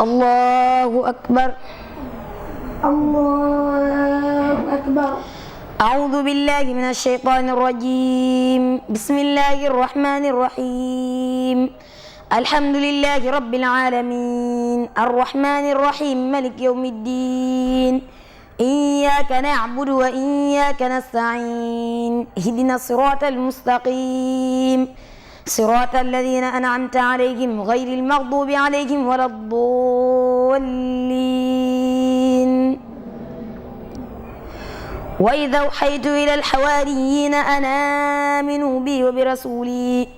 الله أكبر. الله أكبر. أعوذ بالله من الشيطان الرجيم. بسم الله الرحمن الرحيم. الحمد لله رب العالمين الرحمن الرحيم ملك يوم الدين. إياك نعبد وإياك نستعين. اهدنا الصراط المستقيم صراط الذين أنعمت عليهم غير المغضوب عليهم ولا الضالين. وإذا أوحيت إلى الحواريين أن آمنوا بي وبرسولي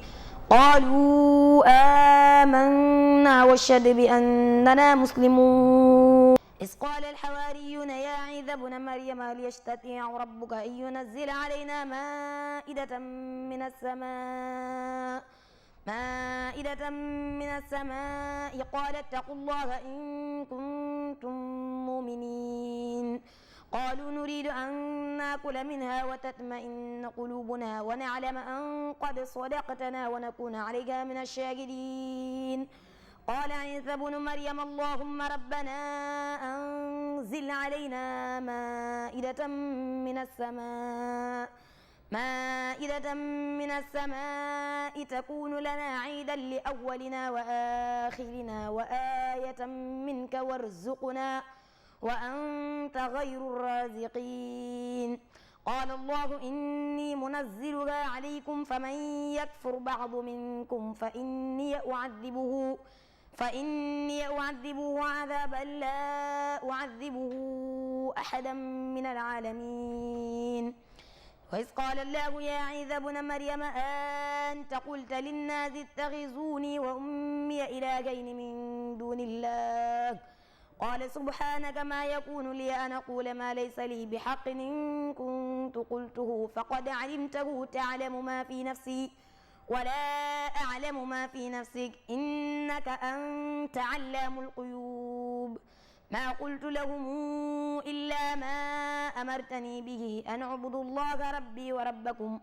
قالوا آمنا واشهد بأننا مسلمون. إذ قال الحواريون يا عيسى ابن مريم هل يستطيع ربك أن ينزل علينا مائدة من السماء قال اتقوا الله إن كنتم مؤمنين. قالوا نريد أن نأكل منها وتطمئن قلوبنا ونعلم أن قد صدقتنا ونكون عليها من الشاهدين. قال عيسى ابن مريم اللهم ربنا أنزل علينا مائدة من السماء تكون لنا عيدا لأولنا وآخرنا وآية منك وارزقنا وأنت خير الرازقين. قال الله إني منزلها عليكم فمن يكفر بعض منكم فإني أعذبه عذابا لا أعذبه أحدا من العالمين. وإذ قال الله يا عيسى ابن مريم أنت قلت للناس اتخذوني وأمي إلهين من دون الله قال سبحانك ما يكون لي أن أقول ما ليس لي بحق إن كنت قلته فقد علمته تعلم ما في نفسي ولا أعلم ما في نفسك إنك أنت علام الغيوب. ما قلت لهم إلا ما أمرتني به أن اعبدوا الله ربي وربكم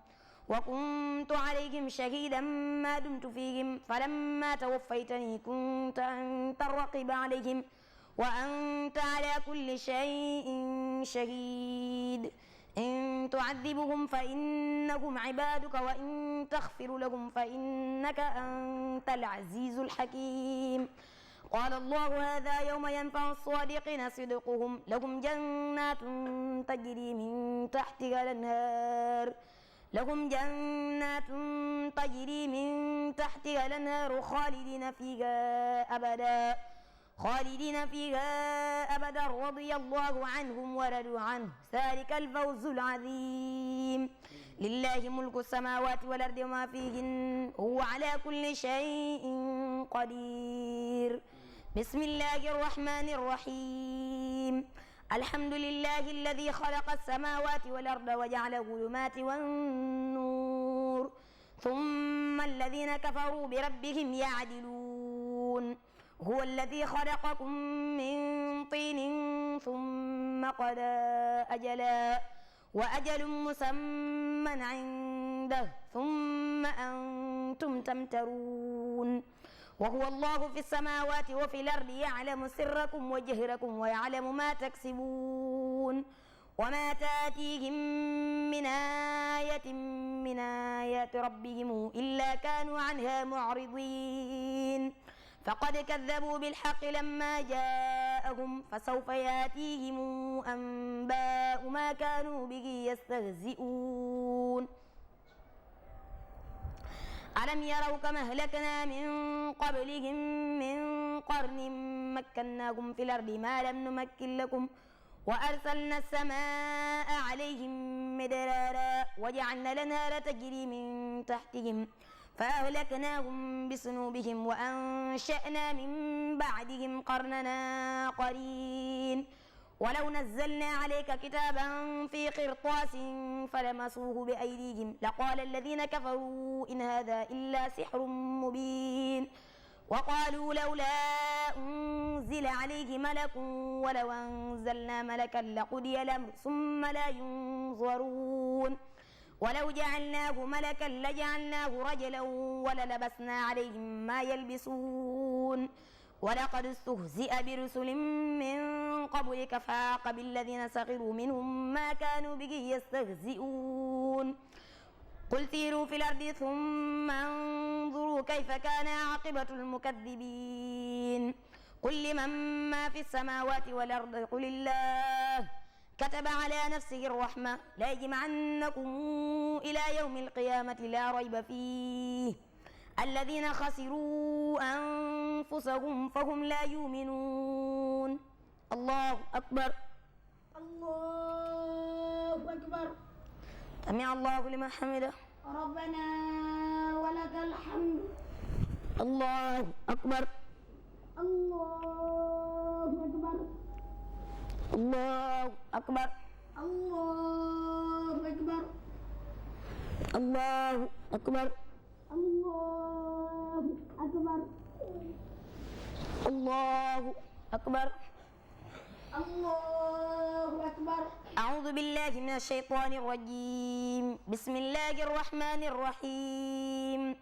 وكنت عليهم شهيدا ما دمت فيهم فلما توفيتني كنت أنت الرقيب عليهم وأنت على كل شيء شهيد. إن تعذبهم فإنهم عبادك وإن تغفر لهم فإنك أنت العزيز الحكيم. قال الله هذا يوم ينفع الصادقين صدقهم لهم جنات تجري من تحتها الأنهار خالدين فيها أبدا رضي الله عنهم ورضوا عنه ذلك الفوز العظيم. لله ملك السماوات والأرض وما فيهن هو على كل شيء قدير. بسم الله الرحمن الرحيم. الحمد لله الذي خلق السماوات والأرض وجعل الظلمات والنور ثم الذين كفروا بربهم يعدلون. هو الذي خلقكم من طين ثم قضى أجلا وأجل مسمى عنده ثم أنتم تمترون. وهو الله في السماوات وفي الأرض يعلم سركم وجهركم ويعلم ما تكسبون. وما تأتيهم من آية من آيات ربهم إلا كانوا عنها معرضين. فقد كذبوا بالحق لما جاءهم فسوف يأتيهم أنباء ما كانوا به يستهزئون. ألم يروا كما أهلكنا من قبلهم من قرن مكناهم في الأرض ما لم نمكن لكم وأرسلنا السماء عليهم مدرارا وجعلنا الأنهار تجري من تحتهم فأهلكناهم بذنوبهم وأنشأنا من بعدهم قرننا آخرين. ولو نزلنا عليك كتابا في قرطاس فلمسوه بأيديهم لقال الذين كفروا إن هذا إلا سحر مبين. وقالوا لولا أنزل عليه ملك ولو أنزلنا ملكا لقضي الأمر ثم لا ينظرون. ولو جعلناه ملكا لجعلناه رجلا وللبسنا عليهم ما يلبسون. ولقد استهزئ برسل من قبلك فحاق بالذين سخروا منهم ما كانوا به يستهزئون قل سيروا في الأرض ثم انظروا كيف كان عاقبة المكذبين قل لمن ما في السماوات والأرض قل الله كتب على نفسه الرحمة لا يجمعنكم إلى يوم القيامة لا ريب فيه الذين خسروا أنفسهم فهم لا يؤمنون الله أكبر الله أكبر سمع الله لمن حمده ربنا ولك الحمد الله أكبر الله أكبر الله أكبر الله أكبر الله أكبر الله أكبر الله أكبر الله أكبر أعوذ بالله من الشيطان الرجيم بسم الله الرحمن الرحيم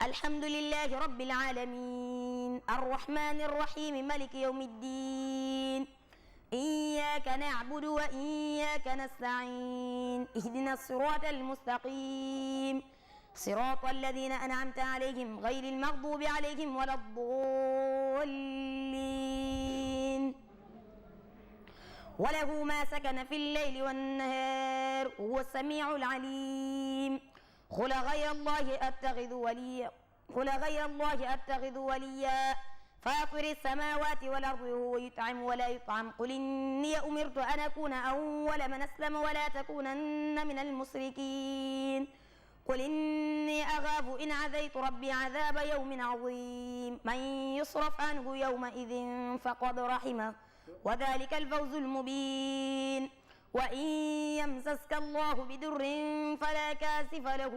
الحمد لله رب العالمين الرحمن الرحيم مالك يوم الدين إياك نعبد وإياك نستعين اهدنا الصراط المستقيم صراط الذين أنعمت عليهم غير المغضوب عليهم ولا الضالين وله ما سكن في الليل والنهار وهو السميع العليم قل غير الله أتخذ وليا فاطر السماوات والأرض وهو يطعم ولا يطعم قل إني أمرت أن أكون أول من أسلم ولا تكونن من المشركين قل إني أخاف إن عصيت ربي عذاب يوم عظيم من يصرف عنه يومئذ فقد رحمه وذلك الفوز المبين وإن يمسسك الله بدر فلا كاشف له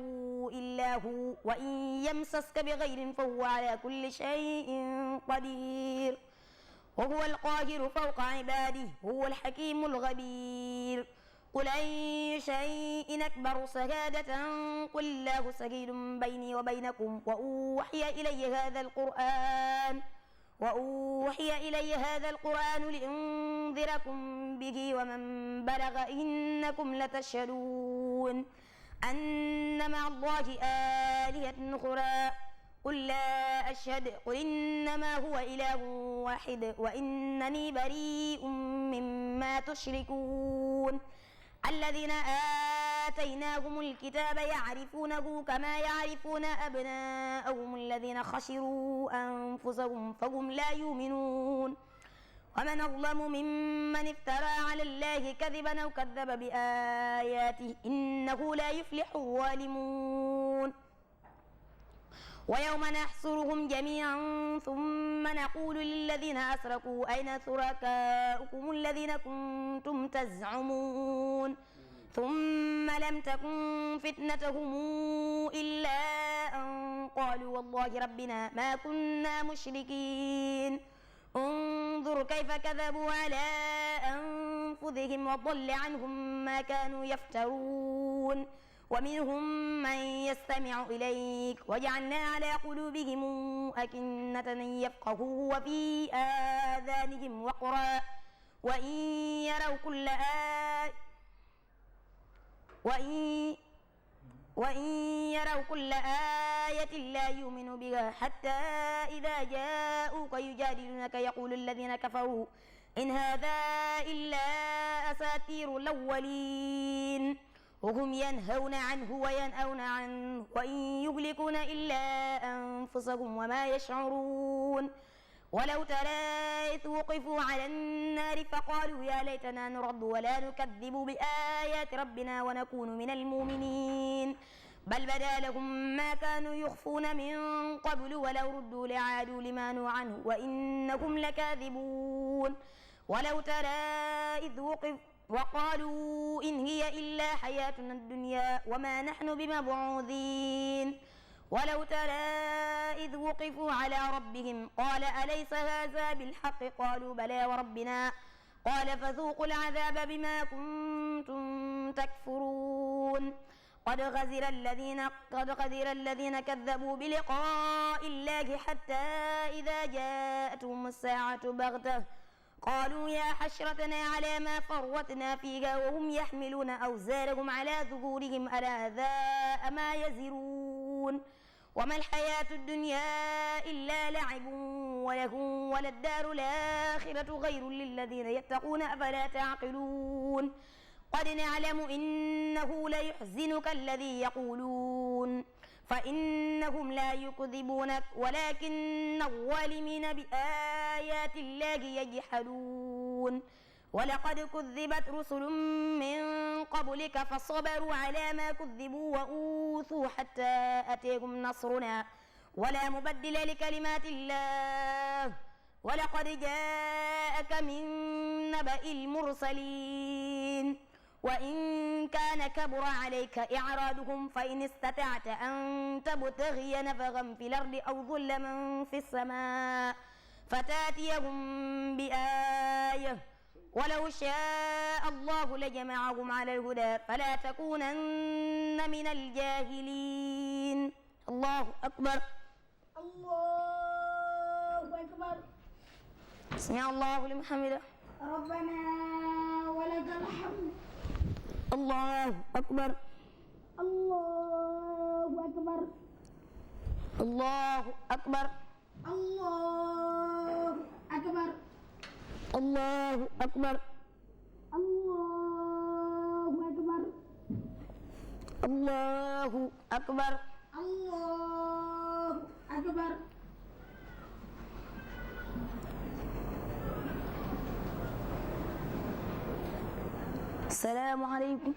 إلا هو وإن يمسسك بغير فهو على كل شيء قدير وهو القاهر فوق عباده هو الحكيم الخبير قل أي شيء أكبر شهادة قل الله شهيد بيني وبينكم وأوحي إلي هذا القرآن لأنذركم به ومن بلغ إنكم لتشهدون أن مع الله آلهة أخرى قل لا أشهد قل إنما هو إله واحد وإنني بريء مما تشركون الذين آتيناهم الكتاب يعرفونه كما يعرفون أبناءهم الذين خسروا أنفسهم فهم لا يؤمنون ومن أظلم ممن افترى على الله كذبا أو كذب بآياته إنه لا يفلح الظالمون ويوم نحشرهم جميعا ثم نقول للذين أشركوا أين شركاؤكم الذين كنتم تزعمون ثم لم تكن فتنتهم إلا أن قالوا والله ربنا ما كنا مشركين انظر كيف كذبوا على أنفسهم وضل عنهم ما كانوا يفترون ومنهم من يستمع إليك وجعلنا على قلوبهم أكنة أن يفقهوا وفي آذانهم وقرا وإن يروا كل آية لا يؤمنوا بها حتى إذا جاءوك يجادلونك يقول الذين كفروا إن هذا إلا أساطير الأولين وهم ينهون عنه وينأون عنه وإن يهلكون إلا أنفسهم وما يشعرون ولو ترى إذ وقفوا على النار فقالوا يا ليتنا نرد ولا نكذب بآيات ربنا ونكون من المؤمنين بل بدا لهم ما كانوا يخفون من قبل ولو ردوا لعادوا لما نهوا عنه وإنهم لكاذبون ولو ترى إذ وقالوا إن هي إلا حياتنا الدنيا وما نحن بمبعوثين ولو ترى إذ وقفوا على ربهم قال أليس هذا بالحق قالوا بلى وربنا قال فذوقوا العذاب بما كنتم تكفرون قد خسر الذين كذبوا بلقاء الله حتى إذا جاءتهم الساعة بغتة قالوا يا حسرتنا على ما فرطنا فيها وهم يحملون أوزارهم على ظهورهم ألا ساء ما يزرون وما الحياة الدنيا إلا لعب ولهو وللدار الآخرة خير للذين يتقون أفلا تعقلون قد نعلم إنه ليحزنك الذي يقولون فإنهم لا يكذبونك ولكن الظالمين بآيات الله يجحدون ولقد كذبت رسل من قبلك فصبروا على ما كذبوا وأوذوا حتى أتيهم نصرنا ولا مبدل لكلمات الله ولقد جاءك من نبأ المرسلين وإن كان كبر عليك إعراضهم فإن استطعت أن تبتغي نفقا في الأرض أو ظلما في السماء فتأتيهم بآية ولو شاء الله لجمعهم على الهدى فلا تكونن من الجاهلين. الله أكبر. الله أكبر. سمع الله لمن حمده. ربنا ولك الحمد. الله أكبر. الله أكبر. الله أكبر. الله أكبر. الله أكبر. الله أكبر. الله أكبر. الله أكبر. السلام عليكم.